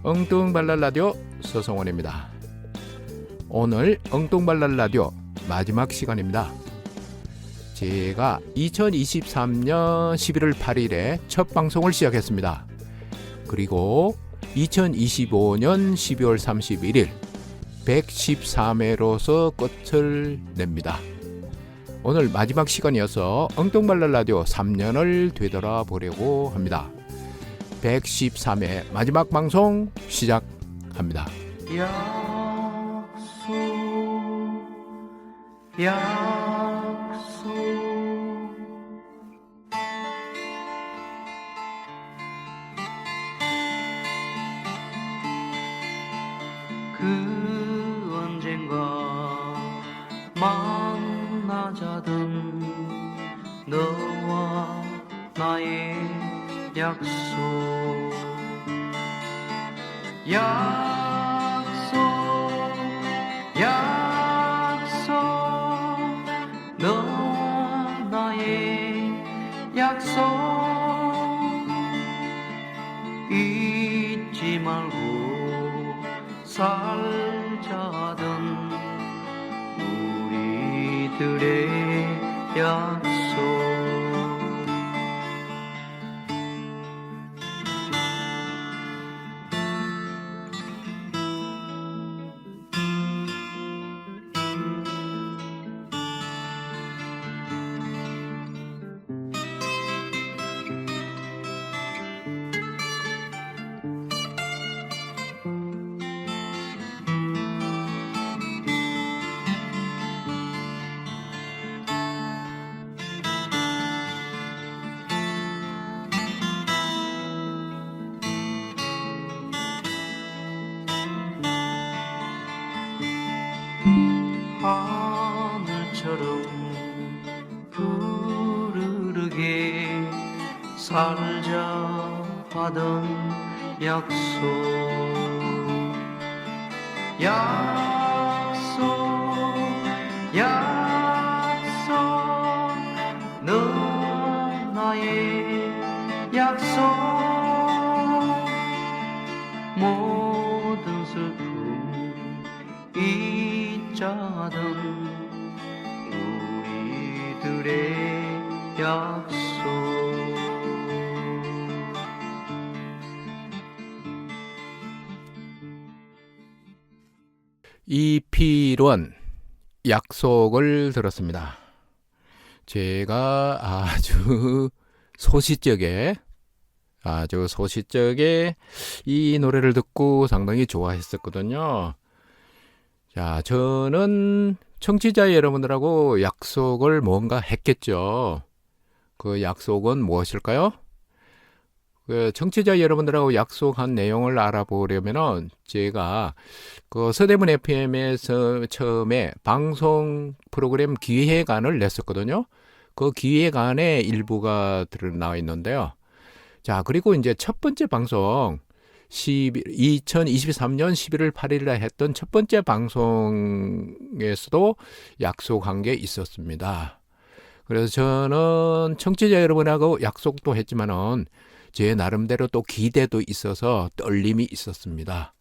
엉뚱발랄 라디오 서성원입니다. 오늘 엉뚱발랄 라디오 마지막 시간입니다. 제가 2023년 11월 8일에 첫 방송을 시작했습니다. 그리고 2025년 12월 31일 113회로서 끝을 냅니다. 오늘 마지막 시간이어서 엉뚱발랄 라디오 3년을 되돌아보려고 합니다. 113회 마지막 방송 시작합니다. 약속 그 언젠가 만나자던 너와 나의 약속 너와 나의 약속 잊지 말고 살자던 우리들의 약속 하늘처럼 푸르르게 살자 하던 약속 너 나의 약속 모든 슬픔 잊자던 우리들의 약속 EP1 약속을 들었습니다. 제가 아주 소시적에 이 노래를 듣고 상당히 좋아했었거든요. 자, 저는 청취자 여러분들하고 약속을 뭔가 했겠죠. 그 약속은 무엇일까요? 그 청취자 여러분들하고 약속한 내용을 알아보려면은 제가 그 서대문 FM에서 처음에 방송 프로그램 기획안을 냈었거든요. 그 기획안에 일부가 나와 있는데요. 자, 그리고 이제 첫 번째 방송 2023년 11월 8일에 했던 첫 번째 방송에서도 약속한 게 있었습니다. 그래서 저는 청취자 여러분하고 약속도 했지만은 제 나름대로 또 기대도 있어서 떨림이 있었습니다.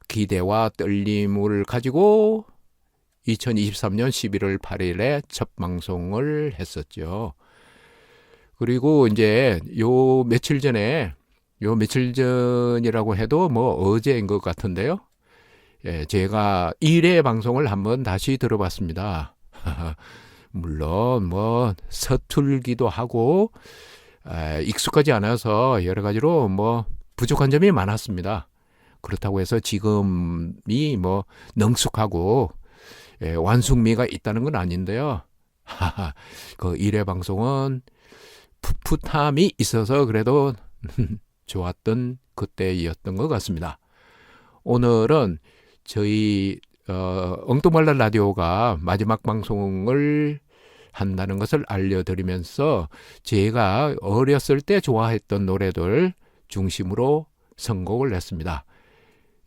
기대와 떨림을 가지고 2023년 11월 8일에 첫 방송을 했었죠. 그리고 이제 며칠 전이라고 해도 뭐 어제인 것 같은데요. 예, 제가 1회 방송을 한번 다시 들어봤습니다. 물론 뭐 서툴기도 하고 익숙하지 않아서 여러 가지로 뭐 부족한 점이 많았습니다. 그렇다고 해서 지금이 뭐 능숙하고 완숙미가 있다는 건 아닌데요. 그 1회 방송은 풋풋함이 있어서 그래도 좋았던 그때였던 것 같습니다. 오늘은 저희 엉뚱발랄 라디오가 마지막 방송을 한다는 것을 알려드리면서 제가 어렸을 때 좋아했던 노래들 중심으로 선곡을 했습니다.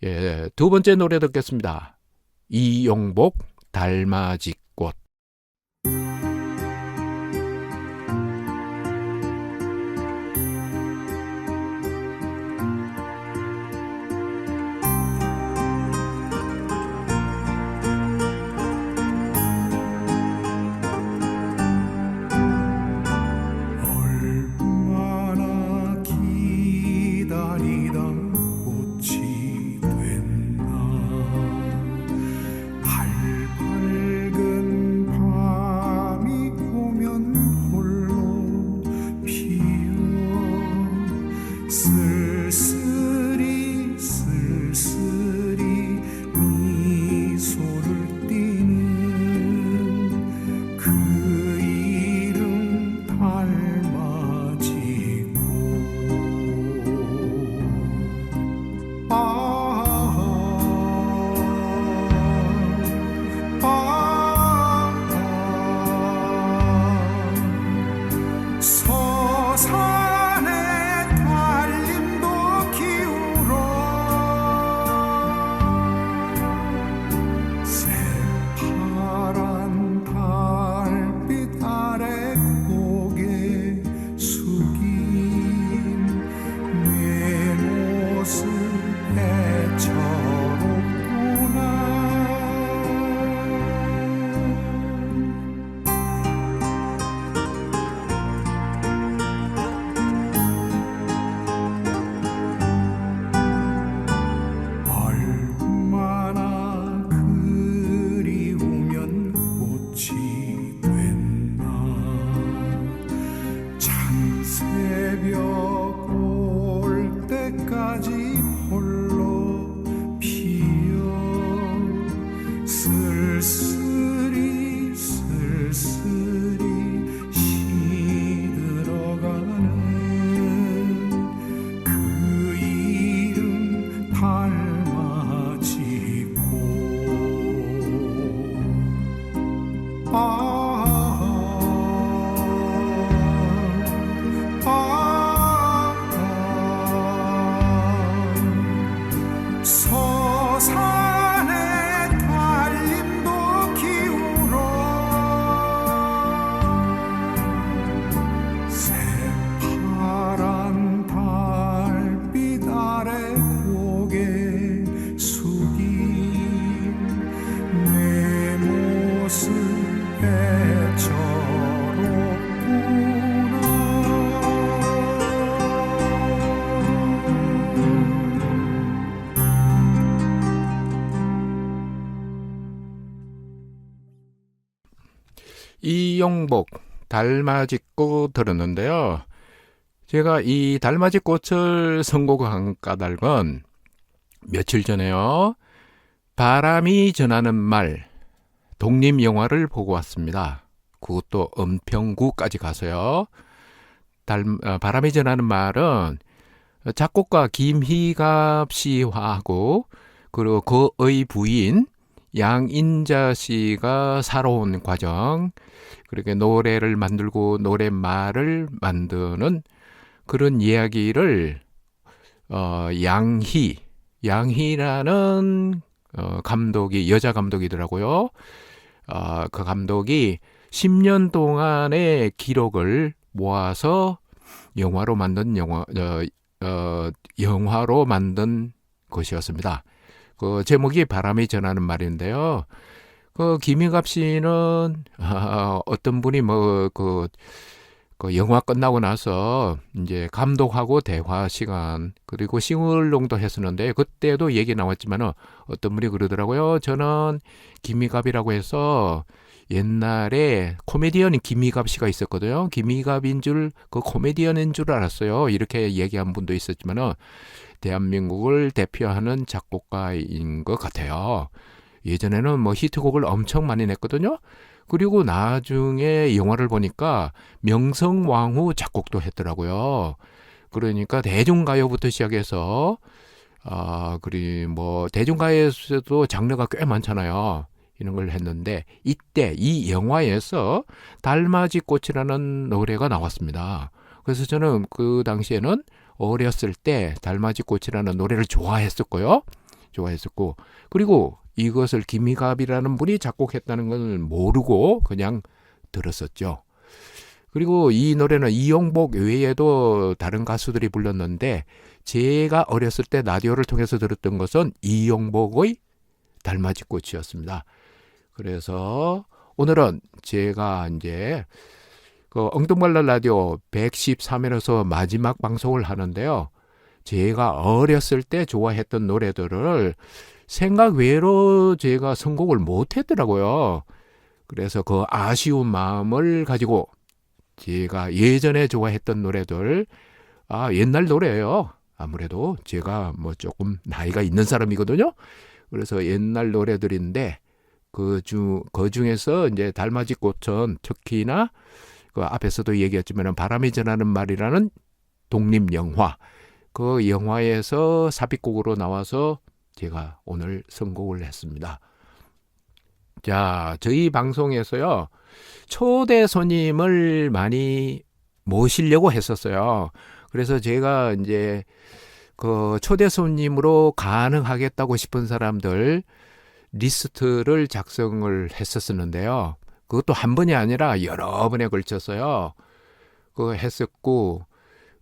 예, 두 번째 노래 듣겠습니다. 이용복 달맞이꽃. 새벽 올 때까지 홀로 피어 쓸쓸히 시들어가는 그 이름 달맞이꽃. 서산의 달림도 기울어 새파란 달빛 아래 고개 숙인 내 모습 이용복 달맞이꽃 들었는데요. 제가 이 달맞이꽃을 선곡한 까닭은 며칠 전에요. 바람이 전하는 말 독립영화를 보고 왔습니다. 그것도 은평구까지 가서요. 바람이 전하는 말은 작곡가 김희갑 씨하고 그리고 그의 부인 양인자 씨가 살아온 과정, 그렇게 노래를 만들고 노랫말을 만드는 그런 이야기를 양희라는 감독이 여자 감독이더라고요. 그 감독이 10년 동안의 기록을 모아서 영화로 만든 영화로 만든 것이었습니다. 그 제목이 바람이 전하는 말인데요. 그 김희갑 씨는 어떤 분이 그 영화 끝나고 나서 이제 감독하고 대화 시간 그리고 싱얼롱도 했었는데 그때도 얘기 나왔지만은 어떤 분이 그러더라고요. 저는 김희갑이라고 해서 옛날에 코미디언 김희갑 씨가 있었거든요. 김희갑인 줄 그 코미디언인 줄 알았어요. 이렇게 얘기한 분도 있었지만은 대한민국을 대표하는 작곡가인 것 같아요. 예전에는 뭐 히트곡을 엄청 많이 냈거든요. 그리고 나중에 영화를 보니까 명성황후 작곡도 했더라고요. 그러니까 대중가요부터 시작해서 그리 뭐 대중가요에서도 장르가 꽤 많잖아요. 이런 걸 했는데 이때 이 영화에서 달맞이꽃이라는 노래가 나왔습니다. 그래서 저는 그 당시에는 어렸을 때 달맞이꽃이라는 노래를 좋아했었고 그리고 이것을 김희갑이라는 분이 작곡했다는 걸 모르고 그냥 들었었죠. 그리고 이 노래는 이용복 외에도 다른 가수들이 불렀는데 제가 어렸을 때 라디오를 통해서 들었던 것은 이용복의 달맞이꽃이었습니다. 그래서 오늘은 제가 이제 그 엉뚱발랄 라디오 113회에서 마지막 방송을 하는데요. 제가 어렸을 때 좋아했던 노래들을 생각 외로 제가 선곡을 못 했더라고요. 그래서 그 아쉬운 마음을 가지고 제가 예전에 좋아했던 노래들, 옛날 노래예요. 아무래도 제가 뭐 조금 나이가 있는 사람이거든요. 그래서 옛날 노래들인데 그 중에서 이제 달맞이꽃은 특히나 그 앞에서도 얘기했지만 바람이 전하는 말이라는 독립영화, 그 영화에서 삽입곡으로 나와서 제가 오늘 선곡을 했습니다. 자, 저희 방송에서요, 초대 손님을 많이 모시려고 했었어요. 그래서 제가 이제 그 초대 손님으로 가능하겠다고 싶은 사람들 리스트를 작성을 했었는데요. 그것도 한 번이 아니라 여러 번에 걸쳐서요. 그거 했었고,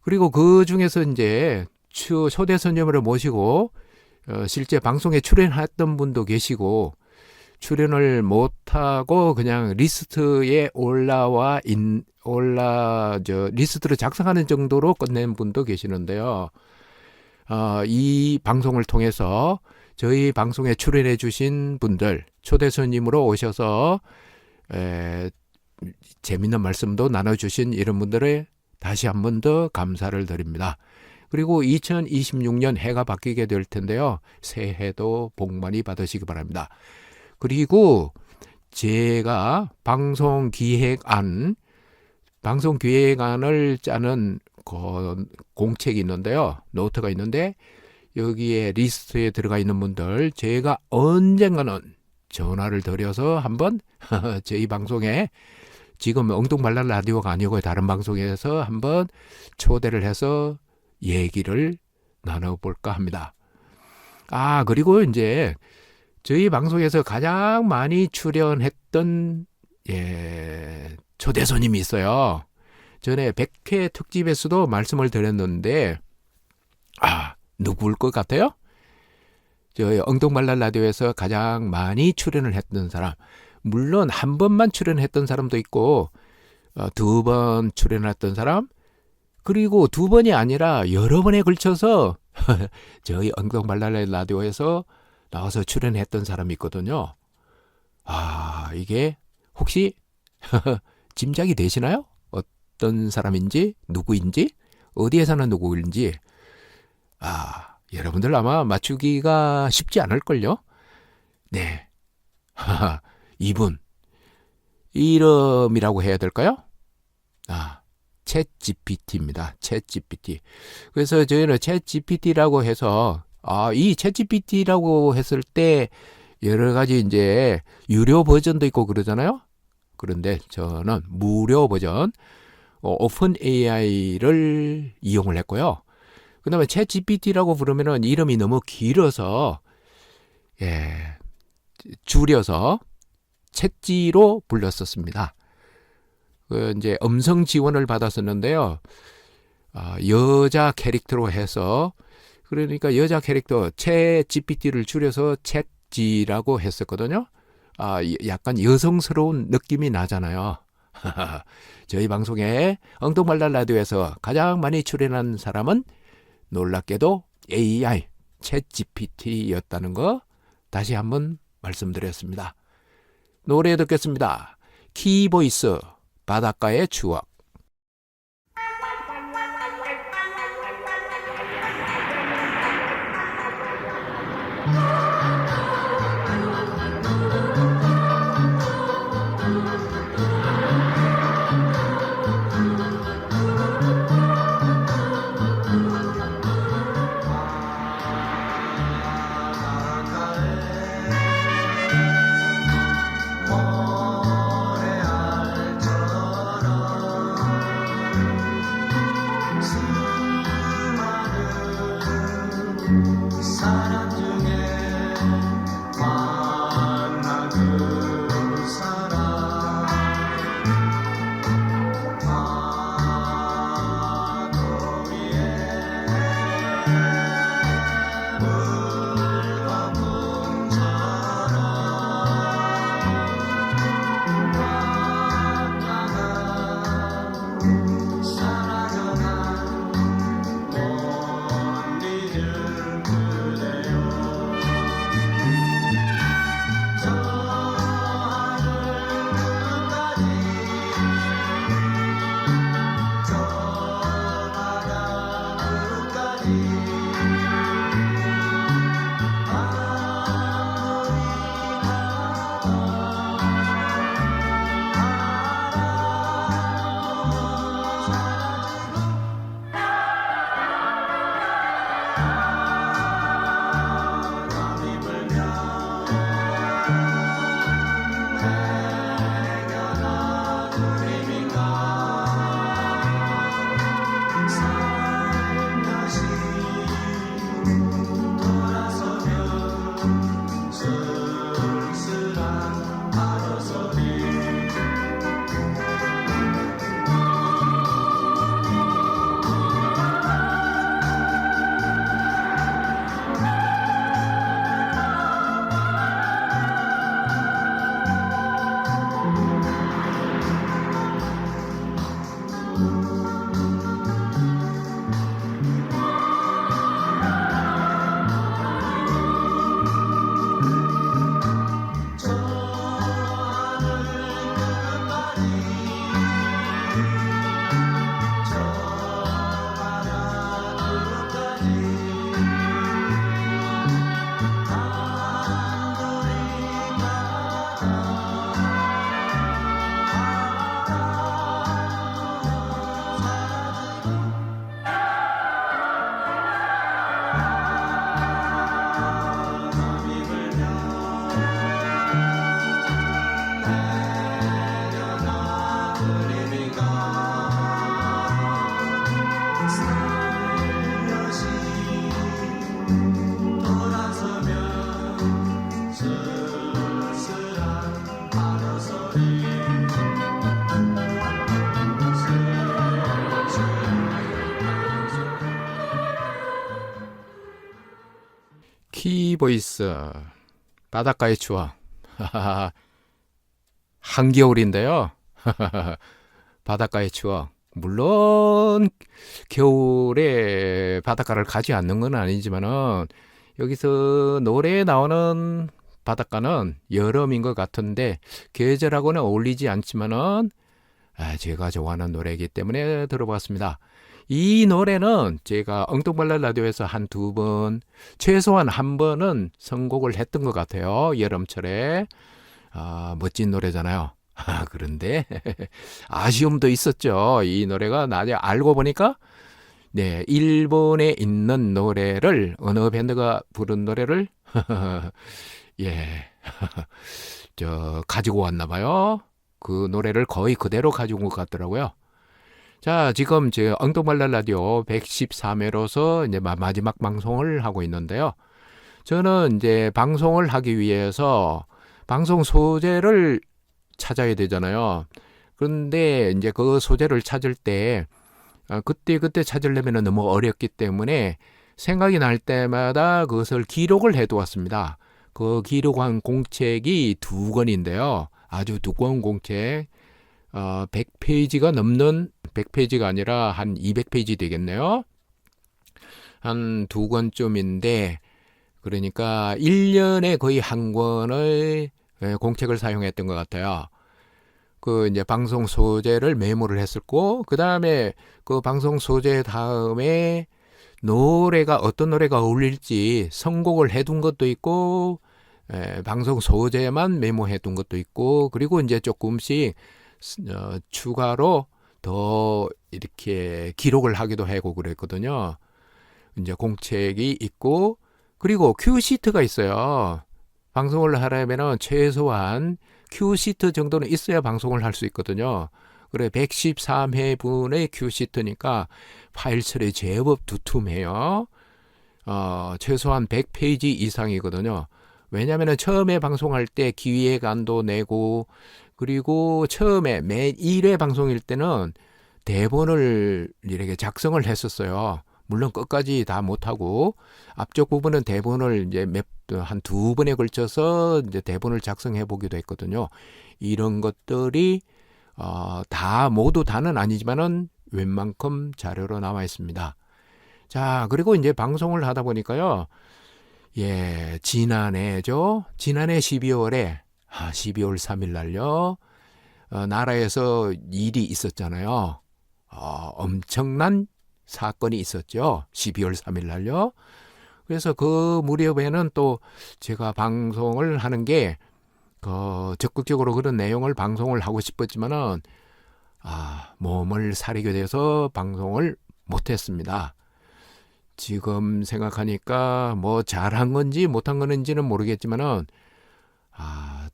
그리고 그 중에서 이제 초대 손님으로 모시고 실제 방송에 출연했던 분도 계시고 출연을 못하고 그냥 리스트에 리스트를 작성하는 정도로 끝낸 분도 계시는데요. 이 방송을 통해서 저희 방송에 출연해 주신 분들 초대 손님으로 오셔서 재밌는 말씀도 나눠주신 이런 분들의 다시 한 번 더 감사를 드립니다. 그리고 2026년 해가 바뀌게 될 텐데요. 새해도 복 많이 받으시기 바랍니다. 그리고 제가 방송기획안을 짜는 공책이 있는데요. 노트가 있는데 여기에 리스트에 들어가 있는 분들 제가 언젠가는 전화를 드려서 한번 저희 방송에 지금 엉뚱말란 라디오가 아니고 다른 방송에서 한번 초대를 해서 얘기를 나눠볼까 합니다. 그리고 이제 저희 방송에서 가장 많이 출연했던 초대 손님이 있어요. 전에 100회 특집에서도 말씀을 드렸는데 누구일 것 같아요? 저희 엉뚱말란 라디오에서 가장 많이 출연을 했던 사람, 물론 한 번만 출연했던 사람도 있고 2번 출연했던 사람, 그리고 2번이 아니라 여러 번에 걸쳐서 저희 엉뚱말란 라디오에서 나와서 출연했던 사람이 있거든요. 이게 혹시 짐작이 되시나요? 어떤 사람인지, 누구인지, 어디에 사는 누구인지. 여러분들 아마 맞추기가 쉽지 않을걸요? 네. 이분. 이름이라고 해야 될까요? 챗GPT입니다. 챗GPT. 그래서 저희는 챗GPT라고 해서, 이 챗GPT라고 했을 때 여러 가지 이제 유료 버전도 있고 그러잖아요? 그런데 저는 무료 버전, 오픈 AI를 이용을 했고요. 그 다음에 챗GPT라고 부르면은 이름이 너무 길어서, 줄여서 챗지로 불렀었습니다. 이제 음성 지원을 받았었는데요. 여자 캐릭터로 해서, 그러니까 여자 캐릭터 챗GPT를 줄여서 챗지라고 했었거든요. 약간 여성스러운 느낌이 나잖아요. 저희 방송에 엉뚱말란 라디오에서 가장 많이 출연한 사람은 놀랍게도 AI, 챗GPT였다는 거 다시 한번 말씀드렸습니다. 노래 듣겠습니다. 키보이스, 바닷가의 추억. 티보이스 바닷가의 추억. 한겨울인데요. 바닷가의 추억. 물론 겨울에 바닷가를 가지 않는 건 아니지만은 여기서 노래에 나오는 바닷가는 여름인 것 같은데 계절하고는 어울리지 않지만은 제가 좋아하는 노래이기 때문에 들어봤습니다. 이 노래는 제가 엉뚱발랄 라디오에서 한 2번, 최소한 한 번은 선곡을 했던 것 같아요. 여름철에. 멋진 노래잖아요. 그런데 아쉬움도 있었죠. 이 노래가 나중에 알고 보니까 네, 일본에 있는 노래를 어느 밴드가 부른 노래를 예. 가지고 왔나 봐요. 그 노래를 거의 그대로 가지고 온 것 같더라고요. 자, 지금 제 엉뚱발랄 라디오 113회로서 이제 마지막 방송을 하고 있는데요. 저는 이제 방송을 하기 위해서 방송 소재를 찾아야 되잖아요. 그런데 이제 그 소재를 찾을 때 그때 찾으려면 너무 어렵기 때문에 생각이 날 때마다 그것을 기록을 해두었습니다. 그 기록한 공책이 2권인데요. 아주 두꺼운 공책, 100페이지가 넘는, 100페이지가 아니라 한 200페이지 되겠네요. 한 2권쯤인데, 그러니까 1년에 거의 한 권의 공책을 사용했던 것 같아요. 그 이제 방송 소재를 메모를 했었고, 그 다음에 그 방송 소재 다음에 노래가 어떤 노래가 어울릴지 선곡을 해둔 것도 있고, 방송 소재만 메모해둔 것도 있고, 그리고 이제 조금씩 추가로 더 이렇게 기록을 하기도 하고 그랬거든요. 이제 공책이 있고, 그리고 큐시트가 있어요. 방송을 하려면은 최소한 큐시트 정도는 있어야 방송을 할 수 있거든요. 그래 113회분의 큐시트니까 파일 처리 제법 두툼해요. 최소한 100페이지 이상이거든요. 왜냐하면 처음에 방송할 때 기획안도 내고, 그리고 처음에 매 1회 방송일 때는 대본을 이렇게 작성을 했었어요. 물론 끝까지 다 못하고 앞쪽 부분은 대본을 이제 한 2번에 걸쳐서 이제 대본을 작성해 보기도 했거든요. 이런 것들이 모두 다는 아니지만은 웬만큼 자료로 나와 있습니다. 자, 그리고 이제 방송을 하다 보니까요. 예, 지난해죠. 지난해 12월 3일 날요. 나라에서 일이 있었잖아요. 엄청난 사건이 있었죠. 12월 3일 날요. 그래서 그 무렵에는 또 제가 방송을 하는 게 적극적으로 그런 내용을 방송을 하고 싶었지만은 몸을 사리게 돼서 방송을 못했습니다. 지금 생각하니까 뭐 잘한 건지 못한 건지는 모르겠지만은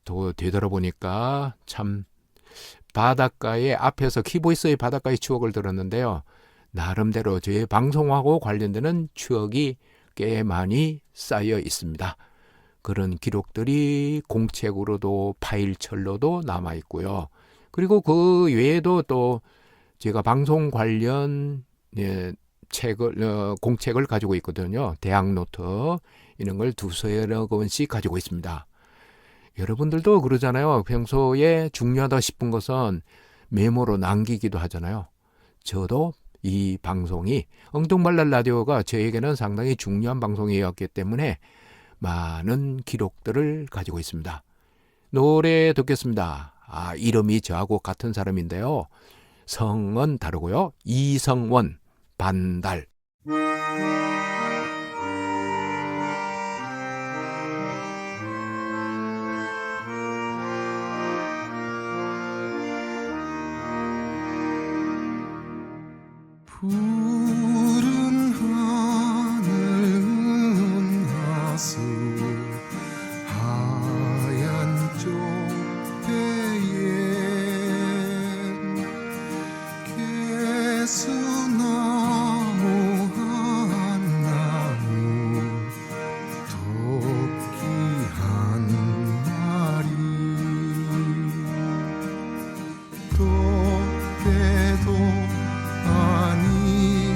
또 되돌아보니까 참 바닷가의 앞에서 키보이스의 바닷가의 추억을 들었는데요. 나름대로 제 방송하고 관련되는 추억이 꽤 많이 쌓여 있습니다. 그런 기록들이 공책으로도 파일철로도 남아 있고요. 그리고 그 외에도 또 제가 방송 관련 공책을 가지고 있거든요. 대학노트 이런 걸 2-3권씩 가지고 있습니다. 여러분들도 그러잖아요. 평소에 중요하다 싶은 것은 메모로 남기기도 하잖아요. 저도 이 방송이 엉뚱발랄 라디오가 저에게는 상당히 중요한 방송이었기 때문에 많은 기록들을 가지고 있습니다. 노래 듣겠습니다. 이름이 저하고 같은 사람인데요. 성은 다르고요. 이성원, 반달. 푸른 하늘 은하수 하얀 쪽배에 개수나무 한 나무 토끼 한 마리 또때도 아니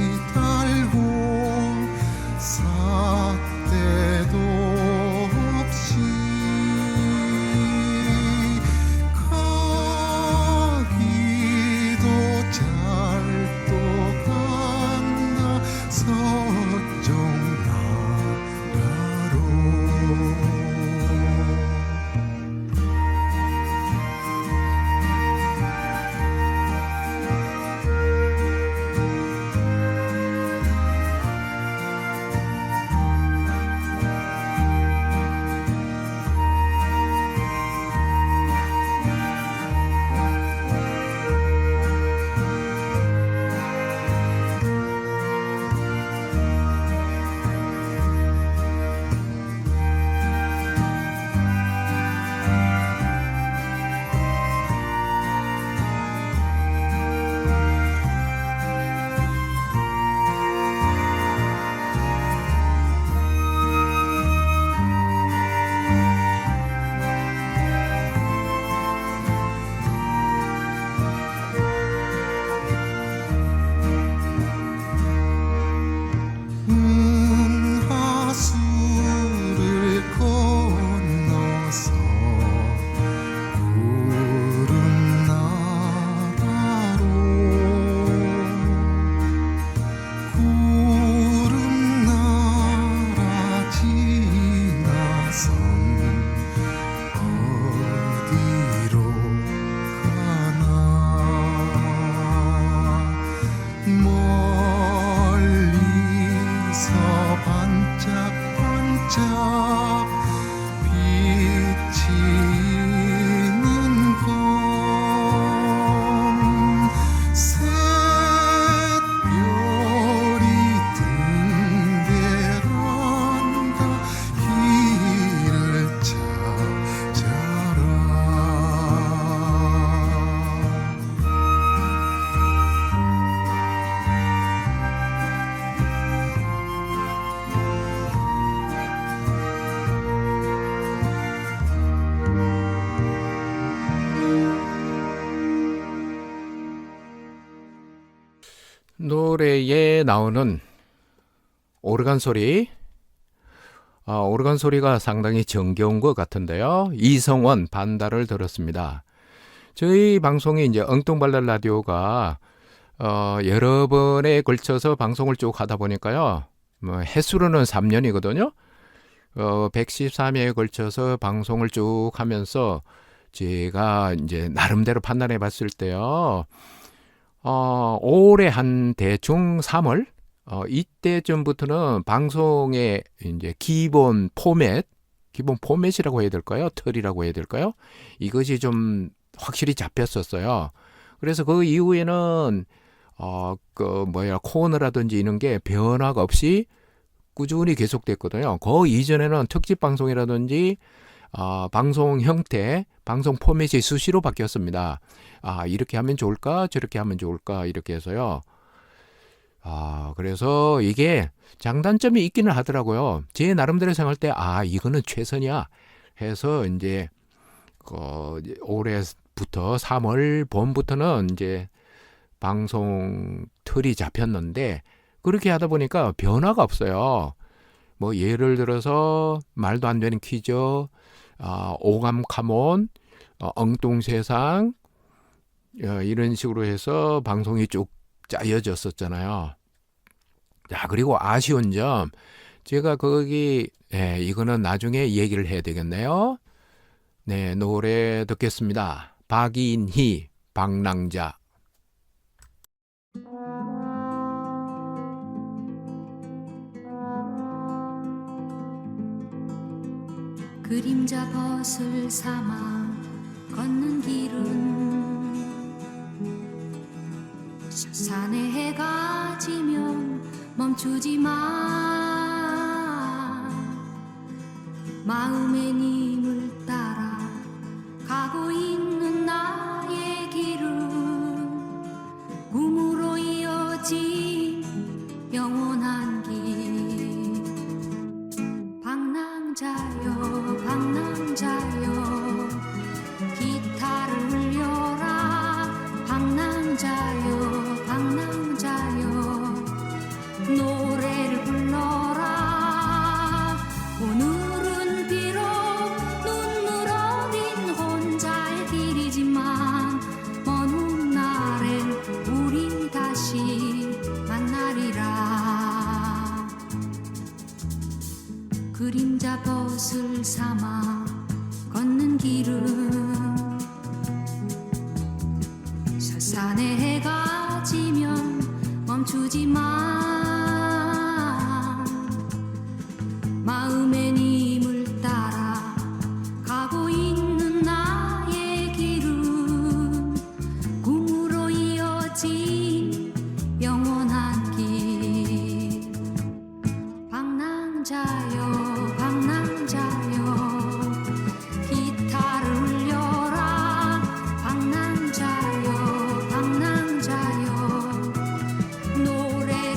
노래에 나오는 오르간 소리, 오르간 소리가 상당히 정겨운 것 같은데요. 이성원 반달을 들었습니다. 저희 방송이 이제 엉뚱발랄 라디오가 여러 번에 걸쳐서 방송을 쭉 하다 보니까요. 뭐 횟수로는 3년이거든요. 113회에 걸쳐서 방송을 쭉 하면서 제가 이제 나름대로 판단해 봤을 때요. 올해 한 대충 3월 이때쯤부터는 방송의 이제 기본 포맷이라고 해야 될까요? 틀이라고 해야 될까요? 이것이 좀 확실히 잡혔었어요. 그래서 그 이후에는 코너라든지 이런 게 변화가 없이 꾸준히 계속됐거든요. 그 이전에는 특집 방송이라든지 방송 형태, 방송 포맷이 수시로 바뀌었습니다. 이렇게 하면 좋을까? 저렇게 하면 좋을까? 이렇게 해서요. 그래서 이게 장단점이 있기는 하더라고요. 제 나름대로 생각할 때, 이거는 최선이야 해서 이제 올해부터 3월 봄부터는 이제 방송 틀이 잡혔는데 그렇게 하다 보니까 변화가 없어요. 뭐 예를 들어서 말도 안 되는 퀴즈, 오감 카몬, 엉뚱세상 이런 식으로 해서 방송이 쭉 짜여졌었잖아요. 자, 그리고 아쉬운 점 제가 이거는 나중에 얘기를 해야 되겠네요. 네, 노래 듣겠습니다. 박인희, 방랑자. 그림자 벗을 삼아 걷는 길은 산에 해가 지면 멈추지 마. 마음의 님을 따라 가고 있는 나의 길은 꿈으로 이어진 영원한 길. 방랑자여 방랑자여 기타를 울려라. 방랑자여 방랑자여 노래를 불러라. 오늘은 비록 눈물 어린 혼자의 길이지만 먼 훗날엔 우리 다시 만나리라. 그림자 벗을 삼아 걷는 길은 설산에 해가 지면 멈추지 마. 마음의 님을 따라 가고 있는 나의 길은 꿈으로 이어진 영원한 길. 방랑자여 방랑자여 기타를 울려라. 방랑자여 방랑자여 노래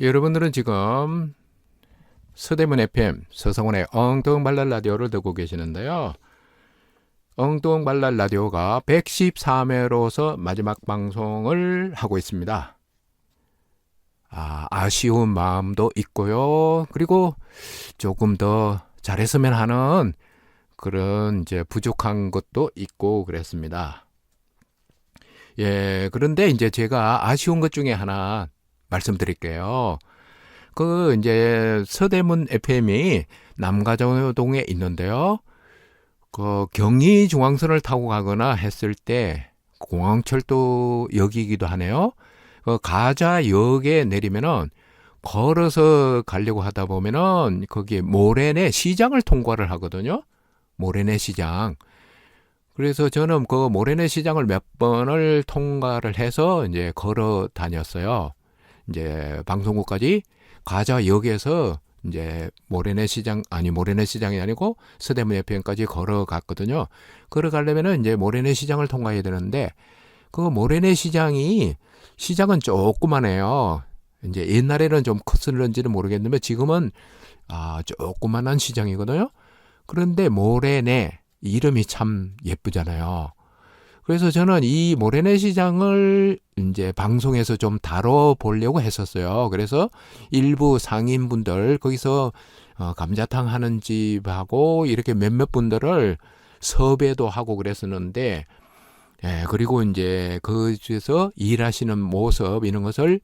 여러분들은 지금 서대문 FM 서성원의 엉뚱발랄 라디오를 듣고 계시는데요. 엉뚱발랄 라디오가 113회로서 마지막 방송을 하고 있습니다. 아쉬운 마음도 있고요. 그리고 조금 더 잘했으면 하는 그런 이제 부족한 것도 있고 그랬습니다. 예, 그런데 이제 제가 아쉬운 것 중에 하나 말씀드릴게요. 그 이제 서대문 FM이 남가정동에 있는데요. 그 경의중앙선을 타고 가거나 했을 때 공항철도역이기도 하네요. 그 가자역에 내리면은 걸어서 가려고 하다 보면은 거기에 모래내 시장을 통과를 하거든요. 모래내 시장. 그래서 저는 그 모래내 시장을 몇 번을 통과를 해서 이제 걸어 다녔어요. 이제 방송국까지 가자역에서 이제 모래내 시장이 아니고 서대문 FM까지 걸어갔거든요. 걸어가려면은 이제 모래내 시장을 통과해야 되는데 그 모래내 시장은 조그만해요. 이제 옛날에는 좀 컸을런지는 모르겠는데 지금은 조그만한 시장이거든요. 그런데 모래내 이름이 참 예쁘잖아요. 그래서 저는 이 모래내 시장을 이제 방송에서 좀 다뤄보려고 했었어요. 그래서 일부 상인분들, 거기서 감자탕 하는 집하고 이렇게 몇몇 분들을 섭외도 하고 그랬었는데, 그리고 이제 그중에서 일하시는 모습, 이런 것을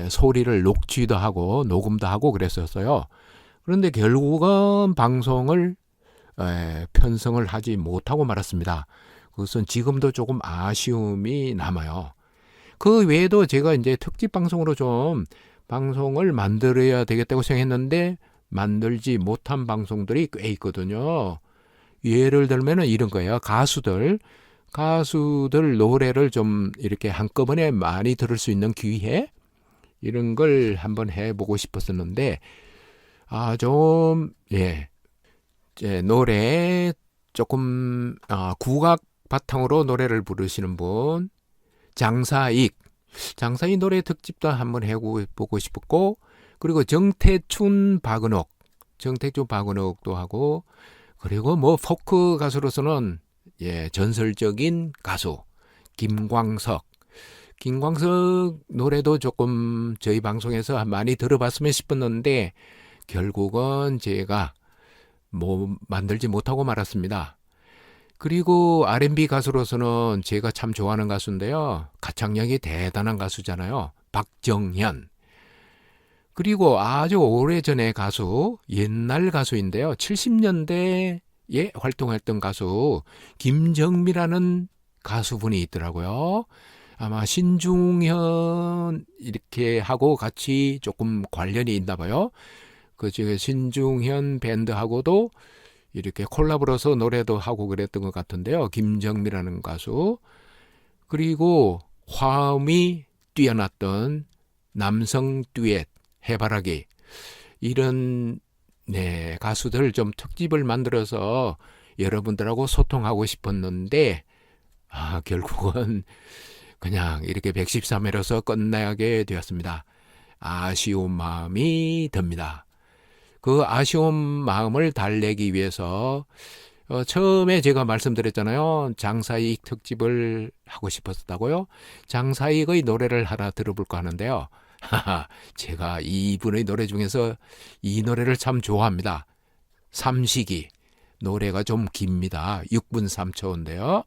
소리를 녹취도 하고 녹음도 하고 그랬었어요. 그런데 결국은 방송을 편성을 하지 못하고 말았습니다. 그것은 지금도 조금 아쉬움이 남아요. 그 외에도 제가 이제 특집 방송으로 좀 방송을 만들어야 되겠다고 생각했는데 만들지 못한 방송들이 꽤 있거든요. 예를 들면은 이런 거예요. 가수들 노래를 좀 이렇게 한꺼번에 많이 들을 수 있는 기회 이런 걸 한번 해보고 싶었었는데 노래 조금 국악 바탕으로 노래를 부르시는 분, 장사익 노래 특집도 한번 해보고 싶었고, 그리고 정태춘 박은옥도 하고, 그리고 뭐 포크 가수로서는 전설적인 가수 김광석 노래도 조금 저희 방송에서 많이 들어봤으면 싶었는데 결국은 제가 만들지 못하고 말았습니다. 그리고 R&B 가수로서는 제가 참 좋아하는 가수인데요. 가창력이 대단한 가수잖아요. 박정현. 그리고 아주 오래전의 가수, 옛날 가수인데요. 70년대에 활동했던 가수 김정미라는 가수분이 있더라고요. 아마 신중현 이렇게 하고 같이 조금 관련이 있나 봐요. 그 신중현 밴드하고도 이렇게 콜라보로서 노래도 하고 그랬던 것 같은데요. 김정미라는 가수. 그리고 화음이 뛰어났던 남성 듀엣 해바라기 이런 가수들 좀 특집을 만들어서 여러분들하고 소통하고 싶었는데 결국은 그냥 이렇게 113회로서 끝나게 되었습니다. 아쉬운 마음이 듭니다. 그 아쉬운 마음을 달래기 위해서 처음에 제가 말씀드렸잖아요. 장사익 특집을 하고 싶었다고요. 장사익의 노래를 하나 들어볼까 하는데요. 제가 이분의 노래 중에서 이 노래를 참 좋아합니다. 삼식이 노래가 좀 깁니다. 6분 3초인데요.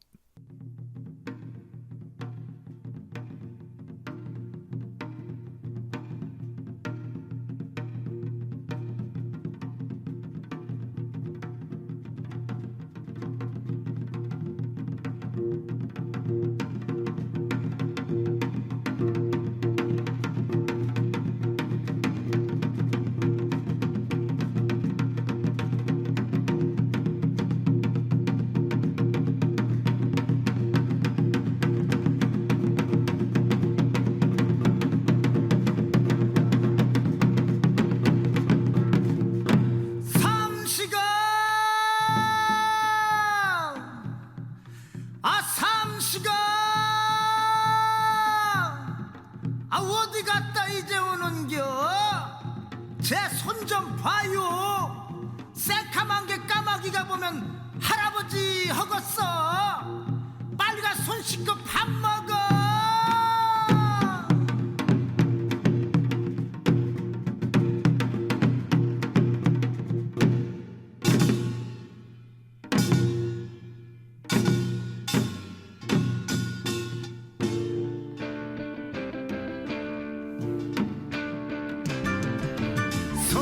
제 손 좀 봐요. 새카만 게 까마귀가 보면 할아버지 허겄어. 빨리 가 손 씻고 밥 먹어.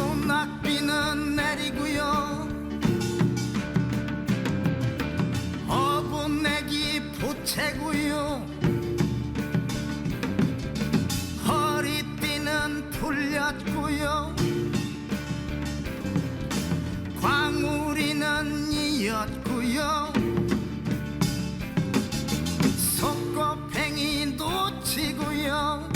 소낙비는 내리고요. 어부내기 보채고요. 허리띠는 풀렸고요. 광우리는 이었고요. 속고팽이 놓치고요.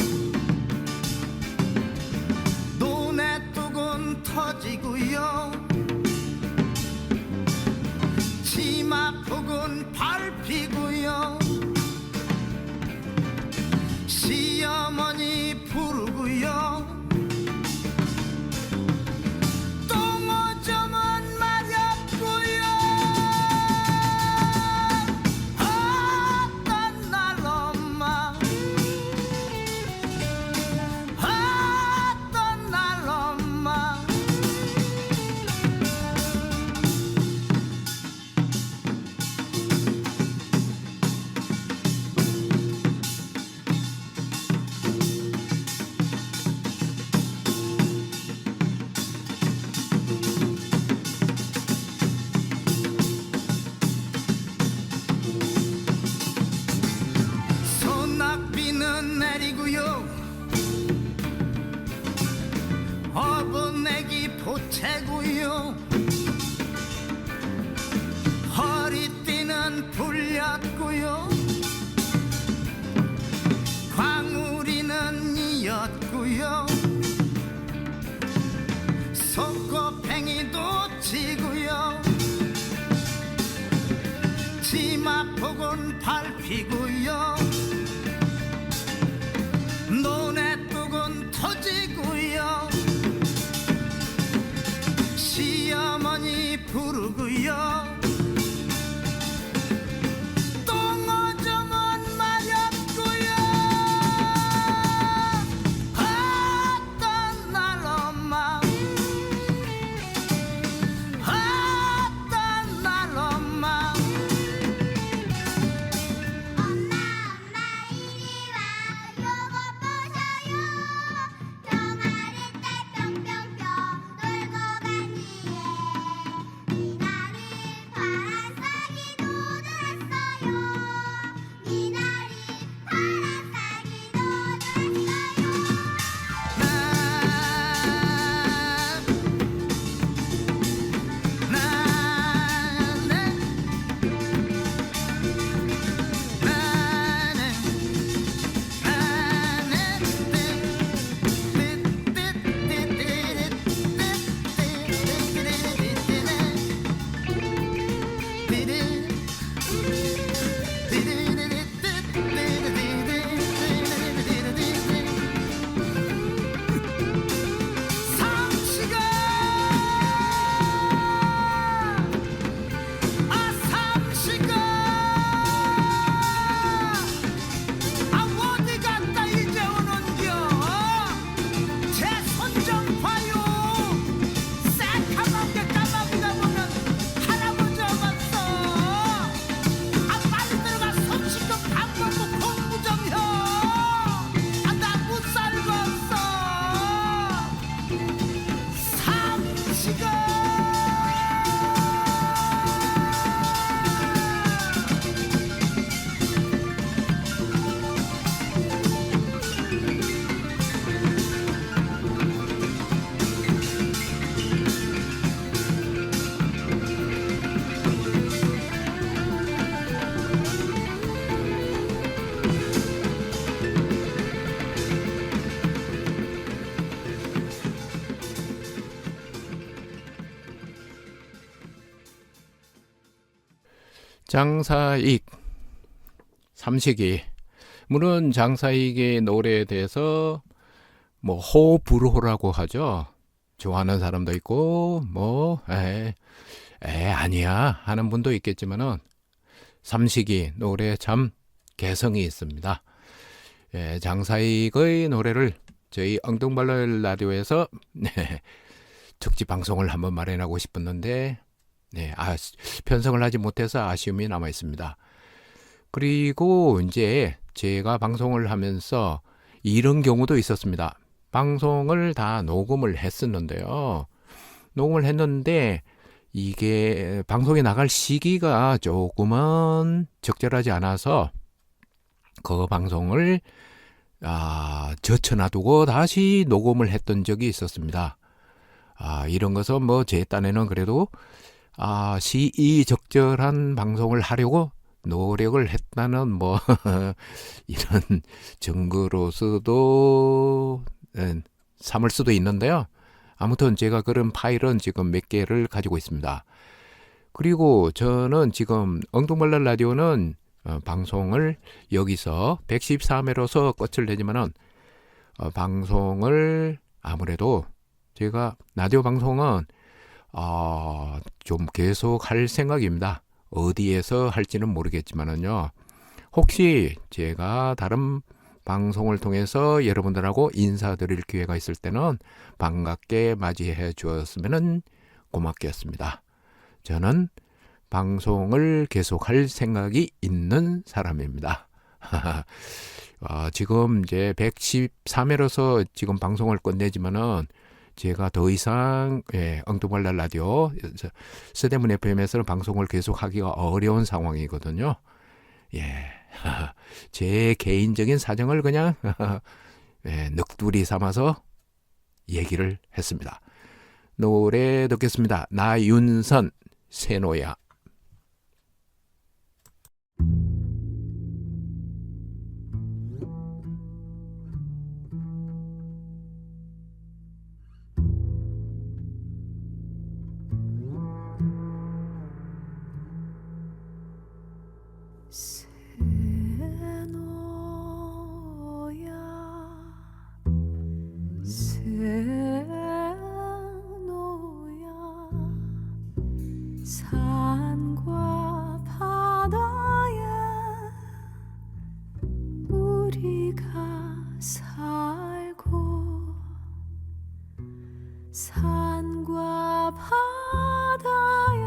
눈에 뚝은 터지고요. 치마폭은 밟히고요. 시어머니 부르고요. 똥오줌은 마렵고요. 어떤 날 엄마, 어떤 날 엄마. 소낙비는 내리고요. 어부내기 보채고요. 허리띠는 풀렸고요. 광우리는 이었고요. 속고팽이도 치고요. 치마폭은 밟히고요. 눈에 뚝은 터지고요. 시어머니 부르고요. 똥오줌은 마렵고요. 어떤 날 엄마, 어떤 날 엄마. 엄마 이리 와 요거 보셔요. 병아리 때 뿅뿅뿅 놀고 간 뒤에 미나리 파란싹이 돋았어요. 미나리 파란싹이 돋았어요. 삼시가 삼시가 어디 갔다 이제 오는겨. 제 손 좀 봐요. 새카만 게 까마귀가 보면 할아버지 없었어. 빨리 들어가 손 씻고 밥 먹고 공부 좀 해. 나 못 살겠어. 삼시가 장사익 삼식이 물론 장사익의 노래에 대해서 뭐 호불호라고 하죠. 좋아하는 사람도 있고 뭐 아니야 하는 분도 있겠지만은 삼식이 노래 참 개성이 있습니다. 장사익의 노래를 저희 엉뚱발랄 라디오에서 특집 방송을 한번 마련하고 싶었는데 편성을 하지 못해서 아쉬움이 남아 있습니다. 그리고 이제 제가 방송을 하면서 이런 경우도 있었습니다. 방송을 다 녹음을 했었는데요. 녹음을 했는데 이게 방송에 나갈 시기가 조금은 적절하지 않아서 그 방송을 젖혀놔두고 다시 녹음을 했던 적이 있었습니다. 이런 것은 뭐 제 딴에는 그래도 시의적절한 방송을 하려고 노력을 했다는 뭐 이런 증거로서도 삼을 수도 있는데요. 아무튼 제가 그런 파일은 지금 몇 개를 가지고 있습니다. 그리고 저는 지금 엉뚱발랄 라디오는 방송을 여기서 113회로서 끝을 내지만은 방송을 아무래도 제가 라디오 방송은 좀 계속 할 생각입니다. 어디에서 할지는 모르겠지만은요. 혹시 제가 다른 방송을 통해서 여러분들하고 인사드릴 기회가 있을 때는 반갑게 맞이해 주었으면 고맙겠습니다. 저는 방송을 계속할 생각이 있는 사람입니다. 지금 이제 113회로서 지금 방송을 끝내지만은 제가 더 이상 엉뚱발랄 라디오 서대문 FM에서는 방송을 계속하기가 어려운 상황이거든요. 제 개인적인 사정을 그냥 넋두리 삼아서 얘기를 했습니다. 노래 듣겠습니다. 나윤선 세노야. 산과 바다에 우리가 살고 산과 바다에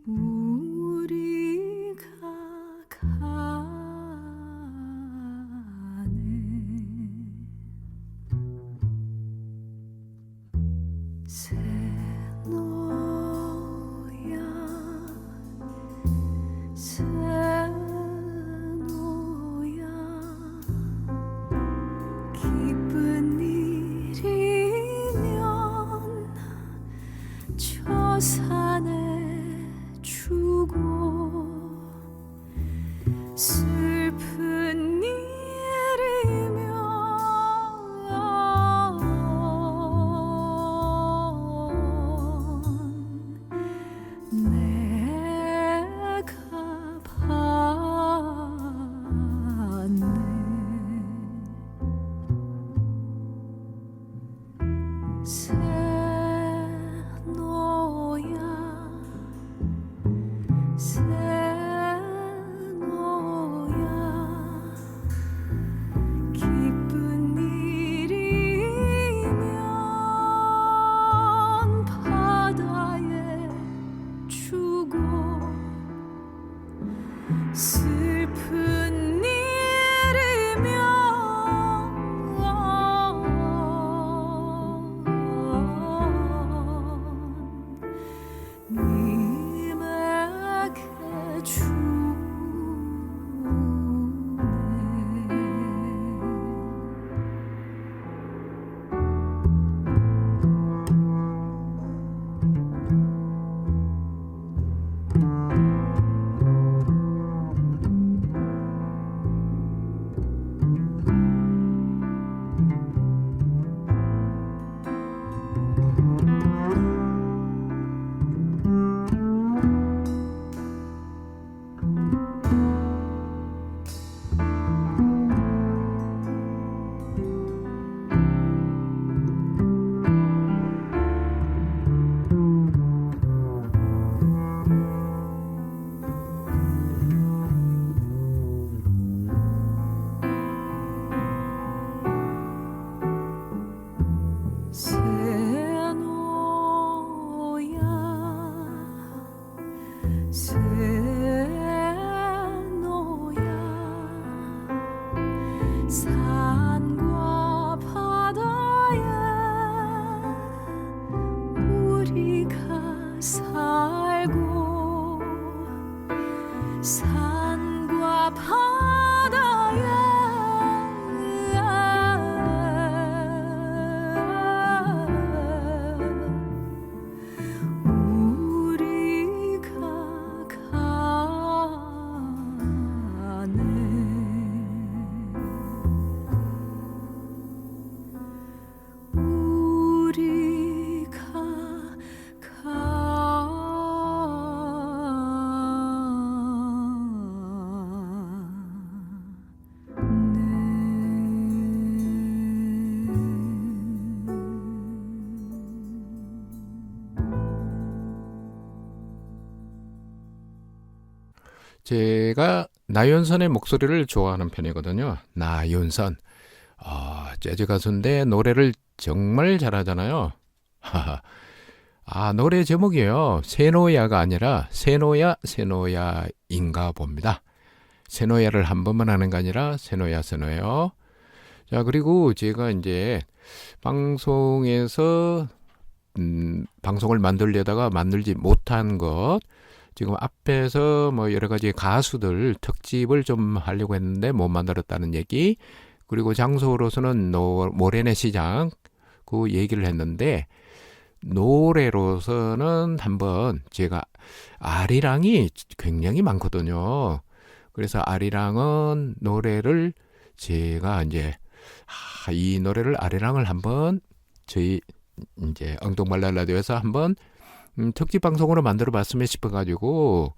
우리가 가네 새노야 새노야 산과 바다에 우리가 살고 산과 바다에 우리가 가네 우리가 제가 나윤선의 목소리를 좋아하는 편이거든요. 나윤선. 재즈 가수인데 노래를 정말 잘하잖아요. 노래 제목이에요. 세노야가 아니라 세노야인가 봅니다. 세노야를 한 번만 하는 게 아니라 세노야요. 자, 그리고 제가 이제 방송에서 방송을 만들려다가 만들지 못한 것, 지금 앞에서 뭐 여러 가지 가수들 특집을 좀 하려고 했는데 못 만들었다는 얘기, 그리고 장소로서는 모래내 시장 그 얘기를 했는데, 노래로서는 한번 제가 아리랑이 굉장히 많거든요. 그래서 아리랑은 노래를 제가 이제 이 노래를 아리랑을 한번 저희 이제 엉뚱말랄 라디오에서 한번 특집 방송으로 만들어 봤으면 싶어 가지고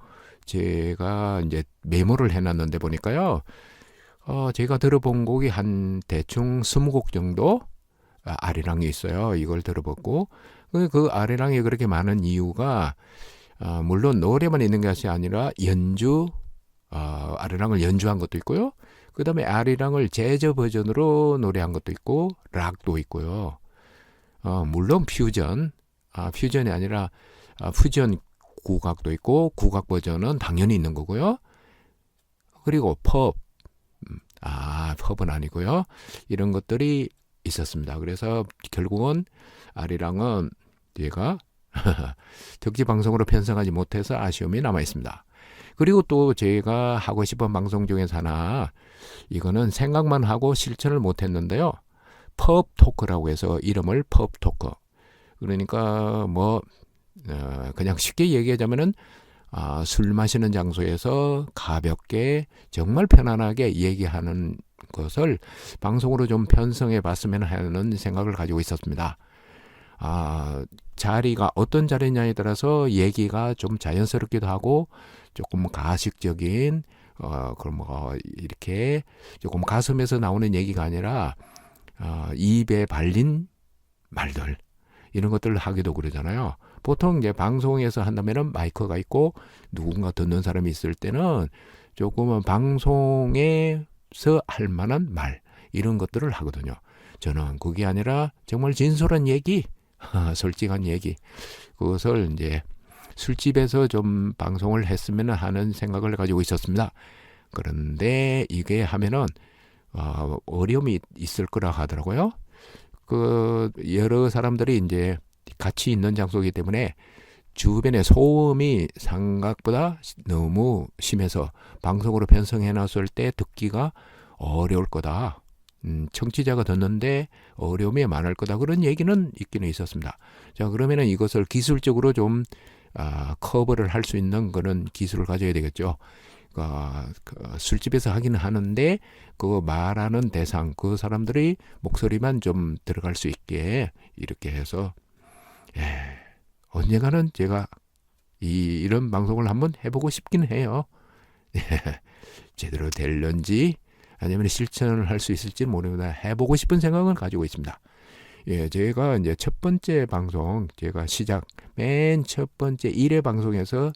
제가 이제 메모를 해놨는데 보니까요, 제가 들어본 곡이 한 대충 20곡 정도 아리랑이 있어요. 이걸 들어봤고, 그 아리랑이 그렇게 많은 이유가 물론 노래만 있는 것이 아니라 연주, 아리랑을 연주한 것도 있고요. 그 다음에 아리랑을 재즈 버전으로 노래한 것도 있고, 락도 있고요. 물론 퓨전이 아니라 퓨전 국악도 있고, 국악 버전은 당연히 있는 거고요. 그리고 펍은 아니고요. 이런 것들이 있었습니다. 그래서 결국은 아리랑은 얘가 특집 방송으로 편성하지 못해서 아쉬움이 남아 있습니다. 그리고 또 제가 하고 싶은 방송 중에서 하나, 이거는 생각만 하고 실천을 못 했는데요. 펍 토크라고 해서 이름을 펍 토크. 그러니까 그냥 쉽게 얘기하자면은 술 마시는 장소에서 가볍게 정말 편안하게 얘기하는 것을 방송으로 좀 편성해 봤으면 하는 생각을 가지고 있었습니다. 자리가 어떤 자리냐에 따라서 얘기가 좀 자연스럽기도 하고 조금 가식적인 이렇게 조금 가슴에서 나오는 얘기가 아니라 입에 발린 말들, 이런 것들을 하기도 그러잖아요. 보통 이제 방송에서 한다면은 마이크가 있고 누군가 듣는 사람이 있을 때는 조금은 방송에서 할 만한 말, 이런 것들을 하거든요. 저는 그게 아니라 정말 진솔한 얘기, 솔직한 얘기, 그것을 이제 술집에서 좀 방송을 했으면 하는 생각을 가지고 있었습니다. 그런데 이게 하면은 어려움이 있을 거라 하더라고요. 여러 사람들이 이제 같이 있는 장소이기 때문에 주변의 소음이 생각보다 너무 심해서 방송으로 편성해 놨을 때 듣기가 어려울 거다. 청취자가 듣는데 어려움이 많을 거다. 그런 얘기는 있기는 있었습니다. 자, 그러면은 이것을 기술적으로 좀 커버를 할 수 있는 그런 기술을 가져야 되겠죠. 술집에서 하기는 하는데 그 말하는 대상, 그 사람들이 목소리만 좀 들어갈 수 있게 이렇게 해서 언젠가는 제가 이런 방송을 한번 해보고 싶긴 해요. 제대로 될런지 아니면 실천을 할 수 있을지 모르겠다. 해보고 싶은 생각을 가지고 있습니다. 제가 이제 첫 번째 방송, 제가 맨 첫 번째 1회 방송에서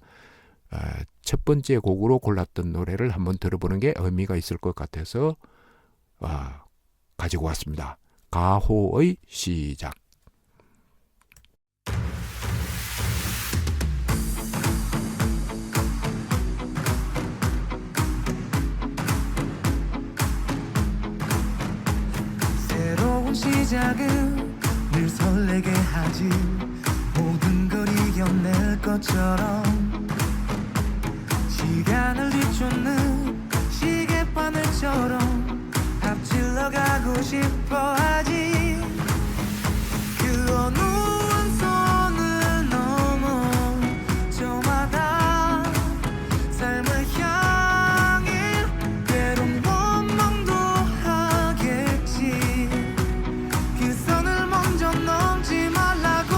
첫 번째 곡으로 골랐던 노래를 한번 들어보는 게 의미가 있을 것 같아서 가지고 왔습니다. 가호의 시작. 새로운 시작은 늘 설레게 하지 모든 걸 이겨낼 것처럼 시간을 뒤쫓는 시계바늘처럼 앞질러 가고 싶어 하지 그 어느 한 선을 넘어 저마다 삶을 향해 때론 원망도 하겠지 그 선을 먼저 넘지 말라고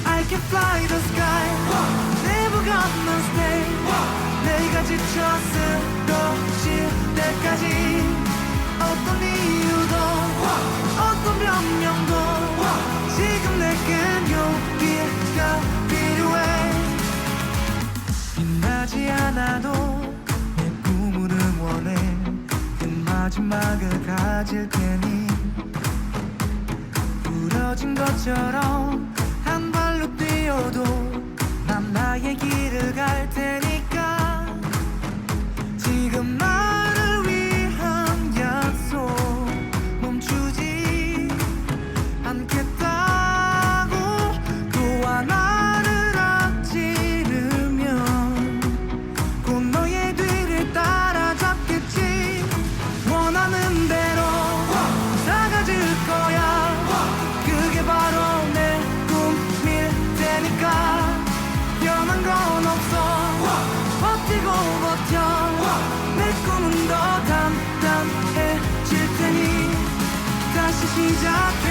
I can fly the sky never gonna stay 내가 지쳐 쓰러질 때까지 어떤 이유도 어떤 변명도 지금 내겐 용기가 필요해 빛나지 않아도 내 꿈을 응원해 그 마지막을 가질 테니 부러진 것처럼 한 발로 뛰어도 난 나의 길을 갈 테니까 지금 나를 위한 약속 멈추지 않겠다고 또 하나를 앞지르면 곧 너의 뒤를 따라잡겠지 원하는 대로 사가질 거야 그게 바로 내 꿈일 테니까 변한 건 없어 버티고 버텨 내 꿈은 더 단단해질 테니 다시 시작해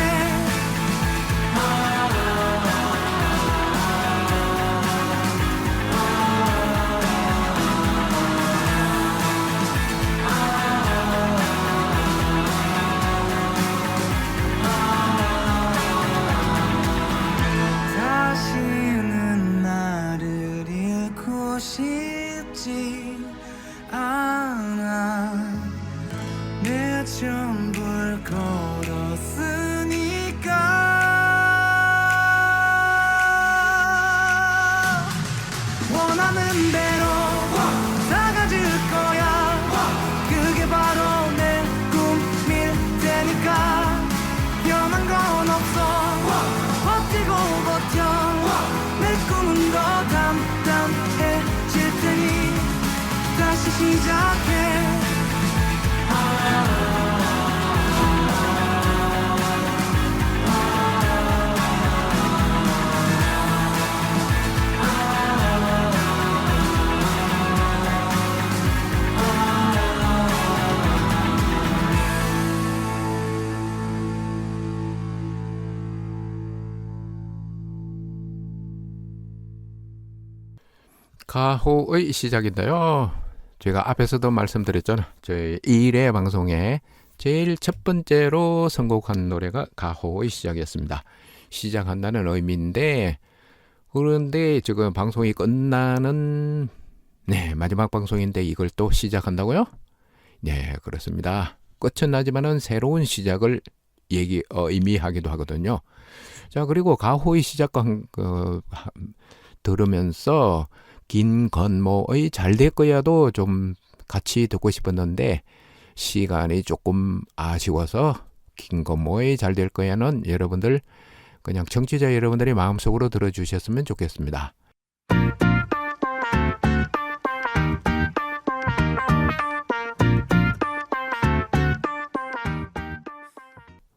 다시는 나를 잃고 싶지 않아 내 전부를 걸었으니까 원하는 대로 사가질 거야 그게 바로 내 꿈일 테니까 변한 건 없어 버티고 버텨 내 꿈은 더 단단해질 테니 다시 시작해 가호의 시작인데요. 제가 앞에서도 말씀드렸잖아요. 저희 1회 방송에 제일 첫 번째로 선곡한 노래가 가호의 시작이었습니다. 시작한다는 의미인데 그런데 지금 방송이 끝나는 마지막 방송인데 이걸 또 시작한다고요? 네, 그렇습니다. 끝은 나지만은 새로운 시작을 의미하기도 하거든요. 자, 그리고 가호의 시작과 들으면서 김건모의 잘 될 거야도 좀 같이 듣고 싶었는데 시간이 조금 아쉬워서 김건모의 잘 될 거야는 여러분들 그냥 청취자 여러분들이 마음속으로 들어주셨으면 좋겠습니다.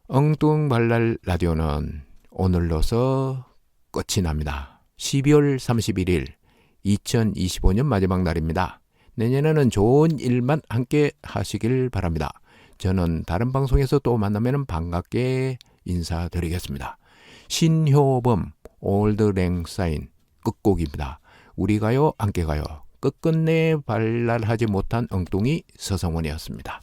엉뚱발랄 라디오는 오늘로서 끝이 납니다. 12월 31일 2025년 마지막 날입니다. 내년에는 좋은 일만 함께 하시길 바랍니다. 저는 다른 방송에서 또 만나면 반갑게 인사드리겠습니다. 신효범 올드랭사인 끝곡입니다. 우리 가요 함께 가요. 끝끝내 발랄하지 못한 엉뚱이 서성원이었습니다.